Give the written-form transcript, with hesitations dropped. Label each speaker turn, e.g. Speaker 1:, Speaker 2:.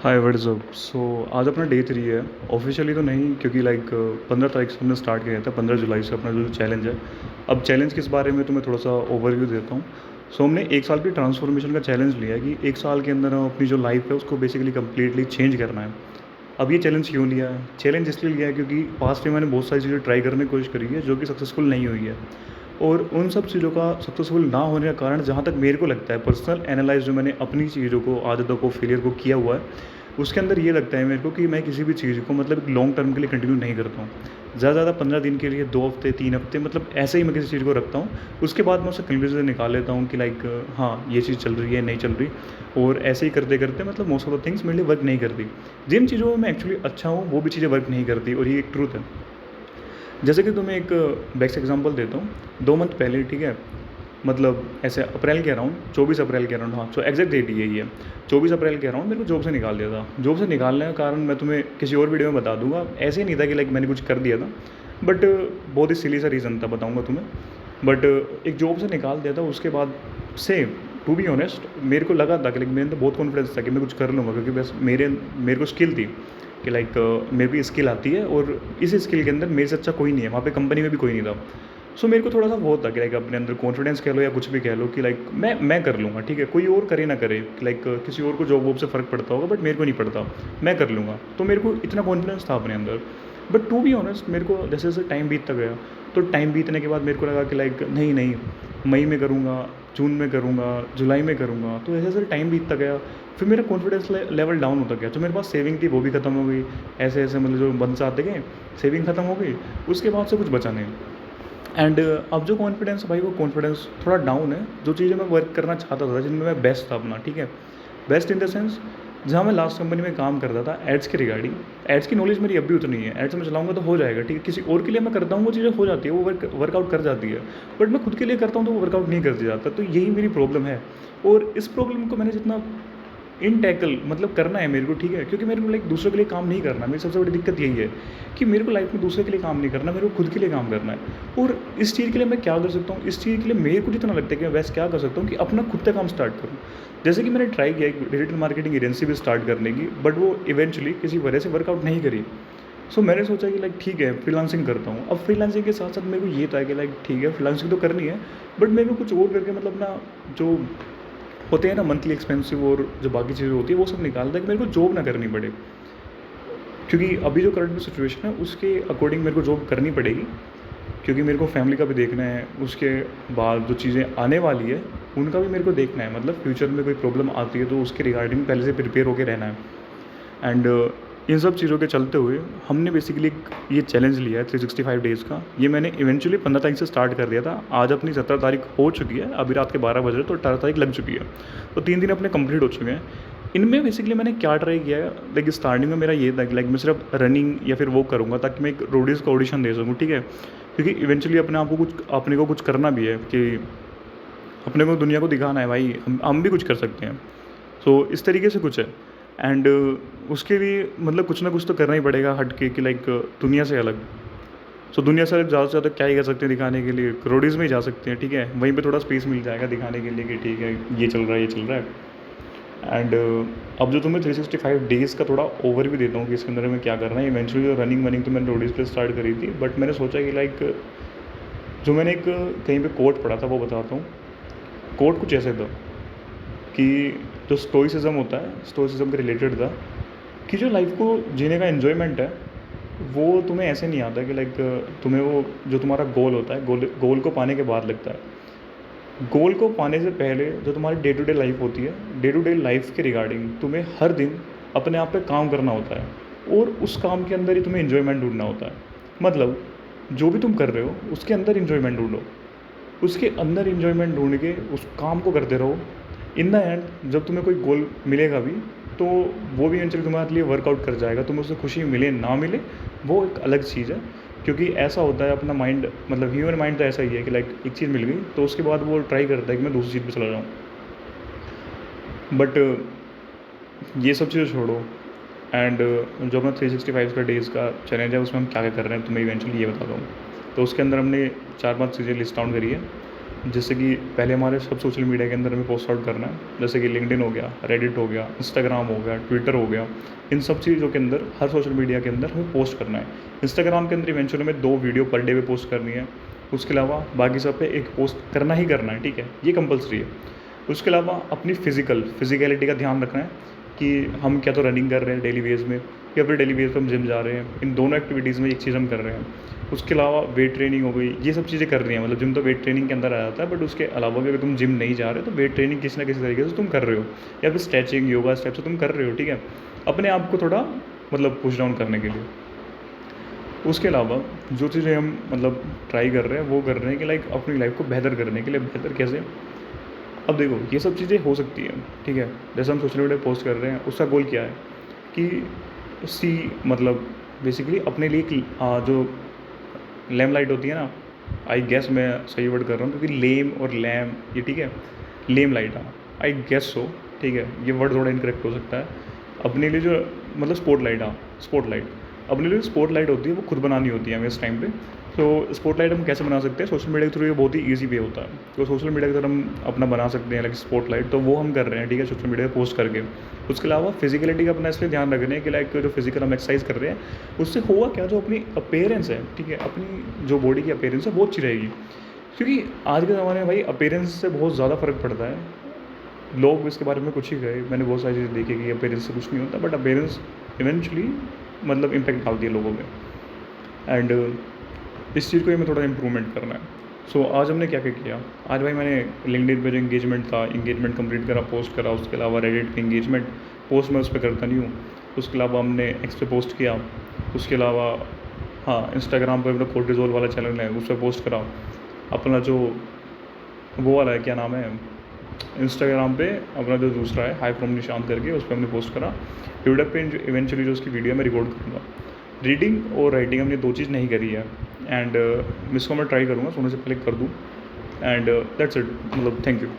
Speaker 1: Hi what is up. So आज अपना day 3 है। ऑफिशियली तो नहीं, क्योंकि 15 तारीख से हमने स्टार्ट किया था, 15 जुलाई से अपना जो चैलेंज है। अब चैलेंज किस बारे में तुम्हें थोड़ा सा ओवरव्यू देता हूँ। सो हमने एक साल की ट्रांसफॉर्मेशन का चैलेंज लिया है कि एक साल के अंदर हम अपनी जो लाइफ है उसको बेसिकली कम्प्लीटली चेंज करना है। अब ये चैलेंज क्यों लिया है? चैलेंज इसलिए लिया है क्योंकि पास्ट में मैंने बहुत सारी चीज़ें ट्राई करने की कोशिश करी है जो कि सक्सेसफुल नहीं हुई है। और उन सब चीज़ों का सक्सेसफुल ना होने का कारण, जहाँ तक मेरे को लगता है, पर्सनल एनालाइज जो मैंने अपनी चीज़ों को, आदतों को, फेलियर को किया हुआ है, उसके अंदर ये लगता है मेरे को कि मैं किसी भी चीज़ को लॉन्ग टर्म के लिए कंटिन्यू नहीं करता हूँ। ज़्यादा से ज़्यादा 15 दिन के लिए, 2 हफ्ते, 3 हफ्ते, ऐसे ही मैं किसी चीज़ को रखता हूँ। उसके बाद मैं उससे कंक्लूजन निकाल लेता हूँ कि हाँ, ये चीज़ चल रही है, नहीं चल रही। और ऐसे ही करते करते मोस्ट ऑफ द थिंग्स मेरे लिए वर्क नहीं करती। जिन चीज़ों में मैं एक्चुअली अच्छा हूँ वो भी चीज़ें वर्क नहीं करती, और ये एक ट्रूथ है। जैसे कि तुम्हें एक बेस्ट एग्जांपल देता हूँ। 2 मंथ पहले, ठीक है, ऐसे अप्रैल के अराउंड, 24 अप्रैल के अराउंड, हाँ, तो एग्जैक्ट डेट यही है, 24 अप्रैल के अराउंड मेरे को जॉब से निकाल दिया था। जॉब से निकालने का कारण मैं तुम्हें किसी और वीडियो में बता दूंगा। ऐसे ही नहीं था कि मैंने कुछ कर दिया था, बट बहुत ही सिली सा रीज़न था, बताऊंगा तुम्हें। बट एक जॉब से निकाल दिया था, उसके बाद से टू बी ऑनेस्ट मेरे को लगा था कि मेरे अंदर बहुत कॉन्फिडेंस था कि मैं कुछ कर लूँगा, क्योंकि बस मेरे को स्किल थी कि मेरे को स्किल आती है, और इस स्किल के अंदर मेरे से अच्छा कोई नहीं है, वहाँ पे कंपनी में भी कोई नहीं था। सो मेरे को थोड़ा सा वो था कि अपने अंदर कॉन्फिडेंस कह लो या कुछ भी कह लो कि मैं कर लूँगा, ठीक है, कोई और करे ना करे, किसी और को जॉब वॉब से फ़र्क पड़ता होगा, बट मेरे को नहीं पड़ता, मैं कर लूँगा। तो मेरे को इतना कॉन्फिडेंस था अपने अंदर। बट टू बी ऑनेस्ट मेरे को जैसे जैसे टाइम बीतता गया, तो टाइम बीतने के बाद मेरे को लगा कि नहीं नहीं, मई में करूँगा, जून में करूँगा, जुलाई में करूँगा। तो ऐसे जैसे टाइम बीतता गया, फिर मेरा कॉन्फिडेंस लेवल डाउन होता गया। जो मेरे पास सेविंग थी वो भी ख़त्म हो गई। ऐसे ऐसे जो मंथ्स आते गए, सेविंग ख़त्म हो गई, उसके बाद से कुछ बचा नहीं। एंड अब जो कॉन्फिडेंस भाई, वो कॉन्फिडेंस थोड़ा डाउन है। जो चीज़ें मैं वर्क करना चाहता था, जिनमें मैं बेस्ट था अपना, ठीक है, बेस्ट इन द सेंस, जहाँ मैं लास्ट कंपनी में काम करता था एड्स के रिगार्डिंग, एड्स की नॉलेज मेरी अब भी उतनी है। एड्स में चलाऊंगा तो हो जाएगा, ठीक है, किसी और के लिए मैं करता हूँ वो चीज़ें हो जाती है, वो वर्कआउट कर जाती है। बट मैं खुद के लिए करता हूँ तो वो वर्कआउट नहीं कर जाता। तो यही मेरी प्रॉब्लम है। और इस प्रॉब्लम को मैंने जितना इन टैकल करना है मेरे को, ठीक है, क्योंकि मेरे को दूसरों के लिए काम नहीं करना। मेरी सबसे बड़ी दिक्कत यही है कि मेरे को लाइफ में दूसरे के लिए काम नहीं करना, मेरे को खुद के लिए काम करना है। और इस चीज़ के लिए मैं क्या कर सकता हूँ, इस चीज़ के लिए मेरे को जितना लगता है कि मैं वैसे क्या कर सकता हूँ कि अपना खुद का काम स्टार्ट करूँ। जैसे कि मैंने ट्राई किया एक डिजिटल मार्केटिंग एजेंसी भी स्टार्ट करने की, बट वो इवेंचुअली किसी वजह से वर्कआउट नहीं करी। सो मैंने सोचा कि ठीक है, फ्रीलांसिंग करता हूँ। अब फ्रीलांसिंग के साथ साथ मेरे को ये था कि ठीक है, फ्रीलांसिंग तो करनी है, बट मेरे को कुछ और करके ना, जो होते हैं ना मंथली एक्सपेंसिव और जो बाकी चीज़ें होती है वो सब निकालता है कि मेरे को जॉब ना करनी पड़े। क्योंकि अभी जो करंट सिचुएशन है उसके अकॉर्डिंग मेरे को जॉब करनी पड़ेगी, क्योंकि मेरे को फैमिली का भी देखना है। उसके बाद जो चीज़ें आने वाली है उनका भी मेरे को देखना है। फ्यूचर में कोई प्रॉब्लम आती है तो उसके रिगार्डिंग पहले से प्रिपेयर होकर रहना है। एंड इन सब चीज़ों के चलते हुए हमने बेसिकली ये चैलेंज लिया है 365 डेज़ का। ये मैंने इवेंचुअली 15 तारीख से स्टार्ट कर दिया था। आज अपनी 17 तारीख हो चुकी है, अभी रात के 12 बज रहे, तो 18 तारीख लग चुकी है। तो 3 दिन अपने कंप्लीट हो चुके हैं। इनमें बेसिकली मैंने क्या ट्राई किया है, स्टार्टिंग में मेरा ये था कि मैं सिर्फ रनिंग या फिर वो करूँगा ताकि मैं एक रोडीज़ का ऑडिशन दे सकूँ, ठीक है, क्योंकि इवेंचुअली अपने को कुछ करना भी है कि अपने को दुनिया को दिखाना है भाई, हम भी कुछ कर सकते हैं। सो इस तरीके से कुछ है। एंड उसके लिए कुछ ना कुछ तो करना ही पड़ेगा हट के कि दुनिया से अलग। सो दुनिया से अलग ज़्यादा से ज़्यादा क्या ही कर सकते हैं दिखाने के लिए, करोड़ीज़ में ही जा सकते हैं, ठीक है, वहीं पे थोड़ा स्पेस मिल जाएगा दिखाने के लिए कि ठीक है ये चल रहा है, ये चल रहा है। एंड अब जो तुम्हें 365 डेज़ का थोड़ा ओवर भी देता हूँ कि इसके अंदर में क्या करना है। इवेंचुअली रनिंग वनिंग तो मैंने रोडीज़ पे स्टार्ट करी थी, बट मैंने सोचा कि जो मैंने एक कहीं पे कोट पढ़ा था वो बताता हूँ। कोट कुछ ऐसे था कि जो स्टोइसिज्म होता है, स्टोइसिज्म के रिलेटेड था कि जो लाइफ को जीने का एन्जॉयमेंट है वो तुम्हें ऐसे नहीं आता कि तुम्हें वो जो तुम्हारा गोल होता है, गोल को पाने के बाद लगता है। गोल को पाने से पहले जो तुम्हारी डे टू डे लाइफ होती है, डे टू डे लाइफ के रिगार्डिंग तुम्हें हर दिन अपने आप पे काम करना होता है, और उस काम के अंदर ही तुम्हें इन्जॉयमेंट ढूंढना होता है। जो भी तुम कर रहे हो उसके अंदर इन्जॉयमेंट ढूंढो, उसके अंदर इन्जॉयमेंट ढूंढ के उस काम को करते रहो। इन द एंड जब तुम्हें कोई गोल मिलेगा भी तो वो भी इवेंचुअली तुम्हारे लिए वर्कआउट कर जाएगा। तुम्हें उससे खुशी मिले ना मिले वो एक अलग चीज़ है, क्योंकि ऐसा होता है अपना माइंड, ह्यूमन माइंड तो ऐसा ही है कि एक चीज़ मिल गई तो उसके बाद वो ट्राई करता है कि मैं दूसरी चीज़ पे चला जाऊँ। बट ये सब चीज़ें छोड़ो। एंड जो अपना 365 का डेज़ का चैलेंज है उसमें हम क्या क्या कर रहे हैं तुम्हें इवेंचुअली ये बताता हूँ। तो उसके अंदर हमने 4-5 चीज़ें लिस्ट डाउन करी है। जैसे कि पहले हमारे सब सोशल मीडिया के अंदर हमें पोस्ट आउट करना है, जैसे कि लिंक्डइन हो गया, रेडिट हो गया, इंस्टाग्राम हो गया, ट्विटर हो गया। इन सब चीज़ों के अंदर हर सोशल मीडिया के अंदर हमें पोस्ट करना है। इंस्टाग्राम के अंदर इवेंचुअली हमें 2 वीडियो पर डे पे पोस्ट करनी है। उसके अलावा बाकी सब पे एक पोस्ट करना ही करना है, ठीक है, ये कंपलसरी है। उसके अलावा अपनी फिजिकलिटी का ध्यान रखना है कि हम क्या तो रनिंग कर रहे हैं डेली बेस में, या फिर डेली बेस पे हम जिम जा रहे हैं। इन दोनों एक्टिविटीज़ में एक चीज़ हम कर रहे हैं। उसके अलावा वेट ट्रेनिंग हो गई, ये सब चीज़ें कर रही हैं। मतलब जिम तो वेट ट्रेनिंग के अंदर आ जाता है, बट उसके अलावा भी अगर तुम जिम नहीं जा रहे तो वेट ट्रेनिंग किसी ना किसी तरीके से तुम कर रहे हो, या फिर स्ट्रेचिंग योगा स्टेप से तुम कर रहे हो, ठीक है, अपने आप को थोड़ा मतलब पुश डाउन करने के लिए। उसके अलावा जो चीज़ें हम मतलब ट्राई कर रहे हैं वो कर रहे हैं कि लाइक अपनी लाइफ को बेहतर करने के लिए। बेहतर कैसे? अब देखो ये सब चीज़ें हो सकती हैं, ठीक है, जैसे हम सोशल मीडिया पोस्ट कर रहे हैं, उसका गोल क्या है कि उसी मतलब बेसिकली अपने लिए जो लैम लाइट होती है ना, आई गेस मैं सही वर्ड कर रहा हूँ, क्योंकि लेम और लैम ये ठीक है, लेम लाइट, हाँ आई गेस सो, ठीक है, ये वर्ड थोड़ा इनकरेक्ट हो सकता है। अपने लिए जो मतलब स्पॉट लाइट, हाँ स्पॉट लाइट, अपने लिए स्पॉट लाइट होती है वो खुद बनानी होती है हमें इस टाइम पे। तो स्पॉट लाइट हम कैसे बना सकते हैं? सोशल मीडिया के थ्रू ये बहुत ही ईजी वे होता है। तो सोशल मीडिया के थ्रू हम अपना बना सकते हैं लाइक स्पॉट लाइट, तो वो हम कर रहे हैं, ठीक है, सोशल मीडिया पे पोस्ट करके। उसके अलावा फिजिकलिटी का अपना इसलिए ध्यान रख रहे हैं कि लाइक जो फिजिकल हम एक्सरसाइज कर रहे हैं उससे हुआ क्या, जो अपनी अपीयरेंस है, ठीक है, अपनी जो बॉडी की अपीयरेंस है वो अच्छी रहेगी। क्योंकि आज के ज़माने में भाई अपीयरेंस से बहुत ज़्यादा फ़र्क पड़ता है। लोग इसके बारे में कुछ ही कहे, मैंने बहुत सारी चीज़ें देखी कि अपीयरेंस से कुछ नहीं होता, बट अपीयरेंस इवेंचुअली मतलब इम्पैक्ट डालती है लोगों में। एंड इस चीज़ को हमें थोड़ा इम्प्रूवमेंट करना है। सो आज हमने क्या क्या किया? आज भाई मैंने लिंक्डइन पे जो एंगेजमेंट था, एंगेजमेंट कंप्लीट करा, पोस्ट करा। उसके अलावा रेडिट पे एंगेजमेंट पोस्ट मैं उस पर करता नहीं हूँ। उसके अलावा हमने एक्स पे पोस्ट किया। उसके अलावा हाँ इंस्टाग्राम पर अपना कोर्टिजोल वाला चैनल है उस पर पोस्ट करा। अपना जो वो वाला है क्या नाम है, इंस्टाग्राम पे अपना जो दूसरा है हाई फ्रॉम निशांत करके, उस पर हमने पोस्ट करा। यूट्यूब पे इवेंचुअली जो उसकी वीडियो मैं रिकॉर्ड करूँगा। रीडिंग और राइटिंग हमने 2 चीज़ नहीं करी है, एंड इसको मैं ट्राई करूँगा सोने से पहले कर दूँ। एंड दैट्स इट, मतलब थैंक यू।